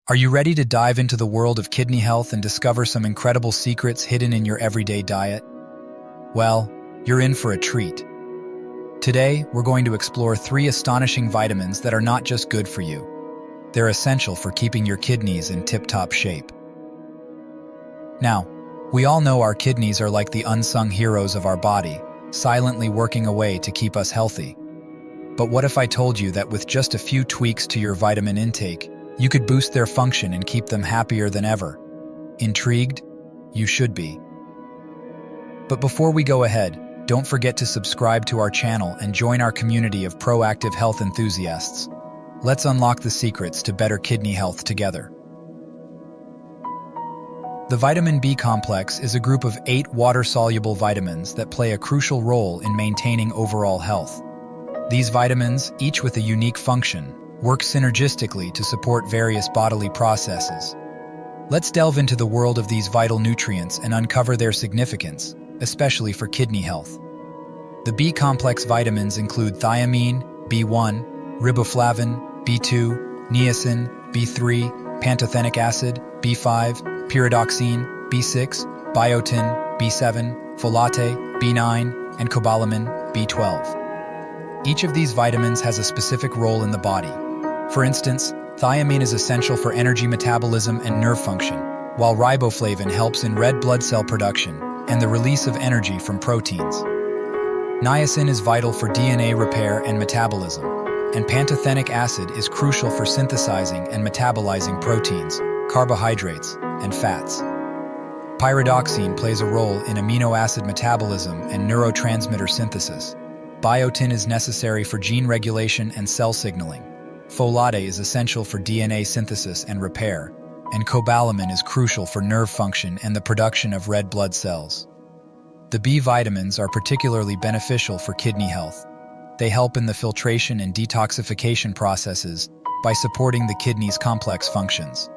Are you ready to dive into the world of kidney health and discover some incredible secrets hidden in your everyday diet? Well, you're in for a treat. Today, we're going to explore 3 astonishing vitamins that are not just good for you. They're essential for keeping your kidneys in tip-top shape. Now, we all know our kidneys are like the unsung heroes of our body, silently working away to keep us healthy. But what if I told you that with just a few tweaks to your vitamin intake, you could boost their function and keep them happier than ever? Intrigued? You should be. But before we go ahead, don't forget to subscribe to our channel and join our community of proactive health enthusiasts. Let's unlock the secrets to better kidney health together. The vitamin B complex is a group of 8 water-soluble vitamins that play a crucial role in maintaining overall health. These vitamins, each with a unique function, work synergistically to support various bodily processes. Let's delve into the world of these vital nutrients and uncover their significance, especially for kidney health. The B-complex vitamins include thiamine, B1, riboflavin, B2, niacin, B3, pantothenic acid, B5, pyridoxine, B6, biotin, B7, folate, B9, and cobalamin, B12. Each of these vitamins has a specific role in the body. For instance, thiamine is essential for energy metabolism and nerve function, while riboflavin helps in red blood cell production and the release of energy from proteins. Niacin is vital for DNA repair and metabolism, and pantothenic acid is crucial for synthesizing and metabolizing proteins, carbohydrates, and fats. Pyridoxine plays a role in amino acid metabolism and neurotransmitter synthesis. Biotin is necessary for gene regulation and cell signaling. Folate is essential for DNA synthesis and repair, and cobalamin is crucial for nerve function and the production of red blood cells. The B vitamins are particularly beneficial for kidney health. They help in the filtration and detoxification processes by supporting the kidney's complex functions.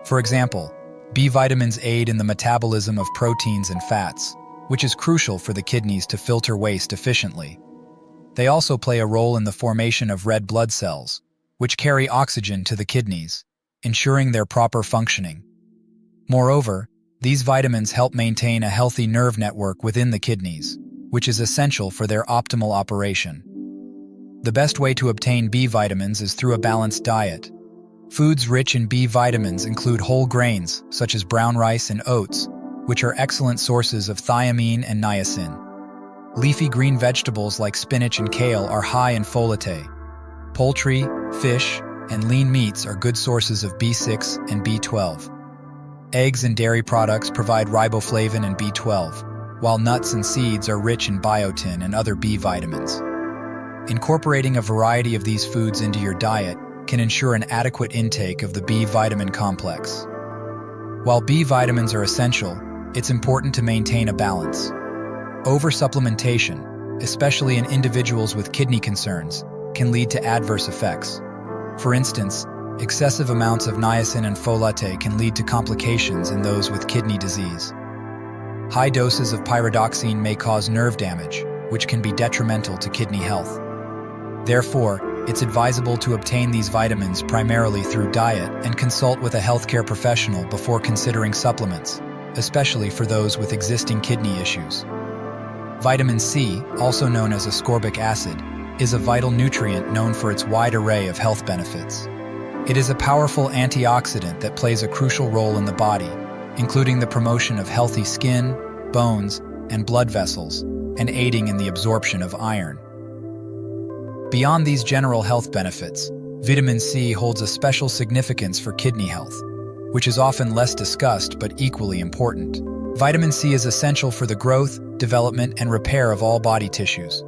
For example, B vitamins aid in the metabolism of proteins and fats, which is crucial for the kidneys to filter waste efficiently. They also play a role in the formation of red blood cells, which carry oxygen to the kidneys, ensuring their proper functioning. Moreover, these vitamins help maintain a healthy nerve network within the kidneys, which is essential for their optimal operation. The best way to obtain B vitamins is through a balanced diet. Foods rich in B vitamins include whole grains, such as brown rice and oats, which are excellent sources of thiamine and niacin. Leafy green vegetables like spinach and kale are high in folate. Poultry, fish, and lean meats are good sources of B6 and B12. Eggs and dairy products provide riboflavin and B12, while nuts and seeds are rich in biotin and other B vitamins. Incorporating a variety of these foods into your diet can ensure an adequate intake of the B vitamin complex. While B vitamins are essential, it's important to maintain a balance. Oversupplementation, especially in individuals with kidney concerns, can lead to adverse effects. For instance, excessive amounts of niacin and folate can lead to complications in those with kidney disease. High doses of pyridoxine may cause nerve damage, which can be detrimental to kidney health. Therefore, it's advisable to obtain these vitamins primarily through diet and consult with a healthcare professional before considering supplements, especially for those with existing kidney issues. Vitamin C, also known as ascorbic acid, is a vital nutrient known for its wide array of health benefits. It is a powerful antioxidant that plays a crucial role in the body, including the promotion of healthy skin, bones, and blood vessels, and aiding in the absorption of iron. Beyond these general health benefits, vitamin C holds a special significance for kidney health, which is often less discussed but equally important. Vitamin C is essential for the growth, development, and repair of all body tissues.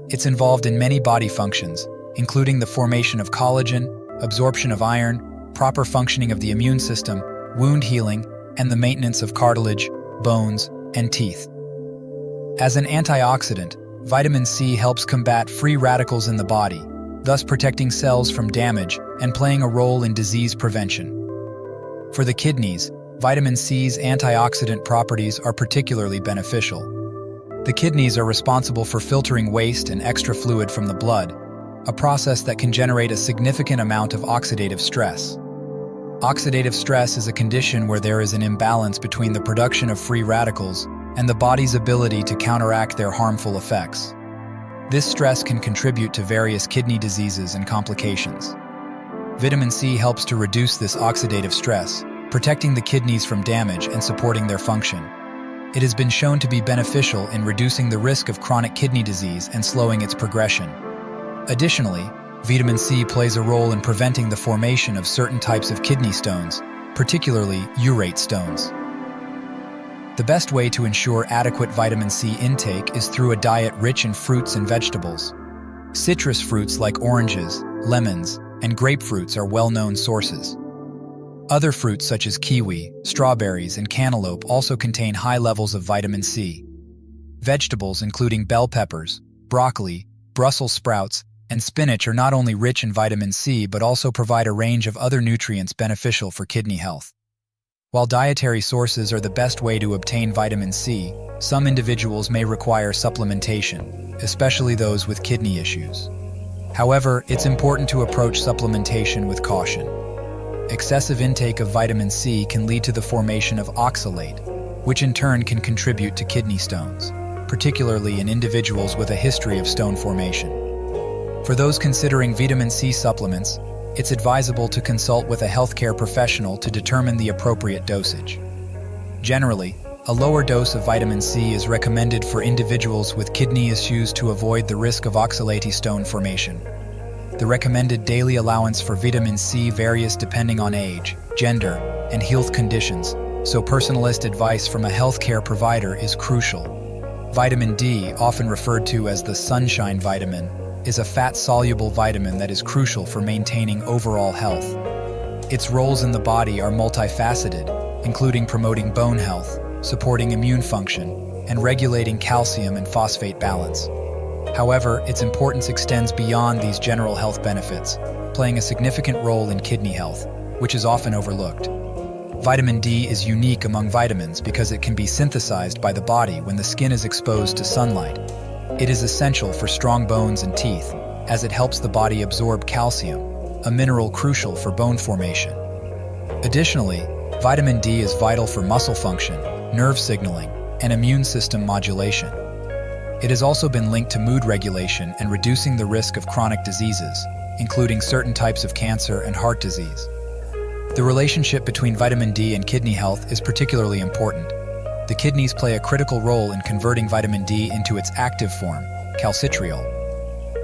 It's involved in many body functions, including the formation of collagen, absorption of iron, proper functioning of the immune system, wound healing, and the maintenance of cartilage, bones, and teeth. As an antioxidant, vitamin C helps combat free radicals in the body, thus protecting cells from damage and playing a role in disease prevention. For the kidneys, vitamin C's antioxidant properties are particularly beneficial. The kidneys are responsible for filtering waste and extra fluid from the blood, a process that can generate a significant amount of oxidative stress. Oxidative stress is a condition where there is an imbalance between the production of free radicals and the body's ability to counteract their harmful effects. This stress can contribute to various kidney diseases and complications. Vitamin C helps to reduce this oxidative stress, protecting the kidneys from damage and supporting their function. It has been shown to be beneficial in reducing the risk of chronic kidney disease and slowing its progression. Additionally, vitamin C plays a role in preventing the formation of certain types of kidney stones, particularly urate stones. The best way to ensure adequate vitamin C intake is through a diet rich in fruits and vegetables. Citrus fruits like oranges, lemons, and grapefruits are well-known sources. Other fruits such as kiwi, strawberries, and cantaloupe also contain high levels of vitamin C. Vegetables including bell peppers, broccoli, Brussels sprouts, and spinach are not only rich in vitamin C but also provide a range of other nutrients beneficial for kidney health. While dietary sources are the best way to obtain vitamin C, some individuals may require supplementation, especially those with kidney issues. However, it's important to approach supplementation with caution. Excessive intake of vitamin C can lead to the formation of oxalate, which in turn can contribute to kidney stones, particularly in individuals with a history of stone formation. For those considering vitamin C supplements, it's advisable to consult with a healthcare professional to determine the appropriate dosage. Generally, a lower dose of vitamin C is recommended for individuals with kidney issues to avoid the risk of oxalaty stone formation. The recommended daily allowance for vitamin C varies depending on age, gender, and health conditions, so personalized advice from a healthcare provider is crucial. Vitamin D, often referred to as the sunshine vitamin, is a fat-soluble vitamin that is crucial for maintaining overall health. Its roles in the body are multifaceted, including promoting bone health, supporting immune function, and regulating calcium and phosphate balance. However, its importance extends beyond these general health benefits, playing a significant role in kidney health, which is often overlooked. Vitamin D is unique among vitamins because it can be synthesized by the body when the skin is exposed to sunlight. It is essential for strong bones and teeth, as it helps the body absorb calcium, a mineral crucial for bone formation. Additionally, vitamin D is vital for muscle function, nerve signaling, and immune system modulation. It has also been linked to mood regulation and reducing the risk of chronic diseases, including certain types of cancer and heart disease. The relationship between vitamin D and kidney health is particularly important. The kidneys play a critical role in converting vitamin D into its active form, calcitriol.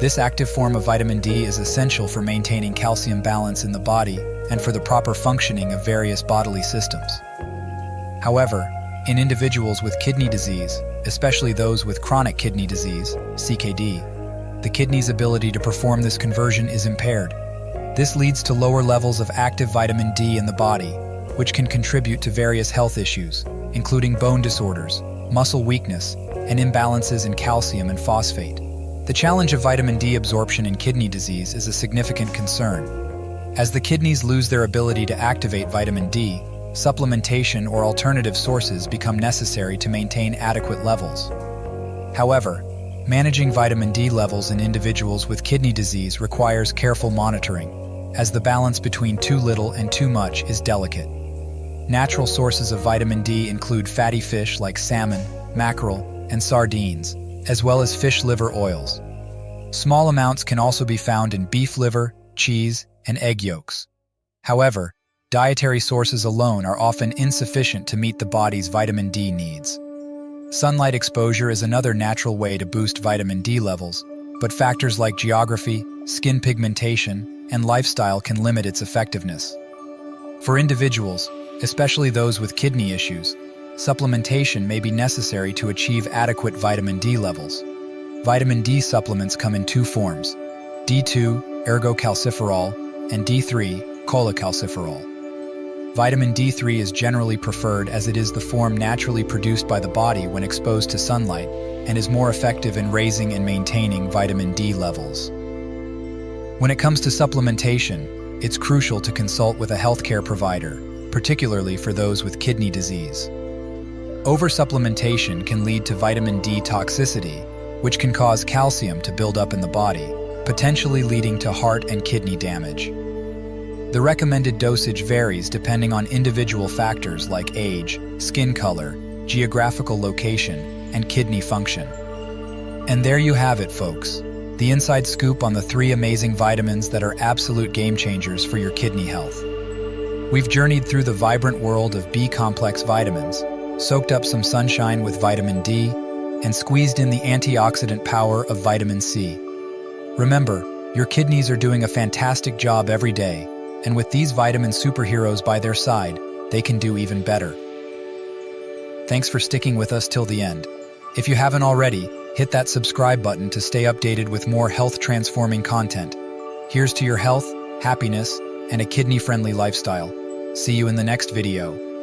This active form of vitamin D is essential for maintaining calcium balance in the body and for the proper functioning of various bodily systems. However, in individuals with kidney disease, especially those with chronic kidney disease, CKD, the kidney's ability to perform this conversion is impaired. This leads to lower levels of active vitamin D in the body, which can contribute to various health issues, including bone disorders, muscle weakness, and imbalances in calcium and phosphate. The challenge of vitamin D absorption in kidney disease is a significant concern. As the kidneys lose their ability to activate vitamin D, supplementation or alternative sources become necessary to maintain adequate levels. However, managing vitamin D levels in individuals with kidney disease requires careful monitoring, as the balance between too little and too much is delicate. Natural sources of vitamin D include fatty fish like salmon, mackerel, and sardines, as well as fish liver oils. Small amounts can also be found in beef liver, cheese, and egg yolks. However, dietary sources alone are often insufficient to meet the body's vitamin D needs. Sunlight exposure is another natural way to boost vitamin D levels, but factors like geography, skin pigmentation, and lifestyle can limit its effectiveness. For individuals, especially those with kidney issues, supplementation may be necessary to achieve adequate vitamin D levels. Vitamin D supplements come in two forms: D2, ergocalciferol, and D3, cholecalciferol. Vitamin D3 is generally preferred as it is the form naturally produced by the body when exposed to sunlight and is more effective in raising and maintaining vitamin D levels. When it comes to supplementation, it's crucial to consult with a healthcare provider, particularly for those with kidney disease. Oversupplementation can lead to vitamin D toxicity, which can cause calcium to build up in the body, potentially leading to heart and kidney damage. The recommended dosage varies depending on individual factors like age, skin color, geographical location, and kidney function. And there you have it, folks. The inside scoop on the 3 amazing vitamins that are absolute game changers for your kidney health. We've journeyed through the vibrant world of B-complex vitamins, soaked up some sunshine with vitamin D, and squeezed in the antioxidant power of vitamin C. Remember, your kidneys are doing a fantastic job every day, and with these vitamin superheroes by their side, they can do even better. Thanks for sticking with us till the end. If you haven't already, hit that subscribe button to stay updated with more health-transforming content. Here's to your health, happiness, and a kidney-friendly lifestyle. See you in the next video.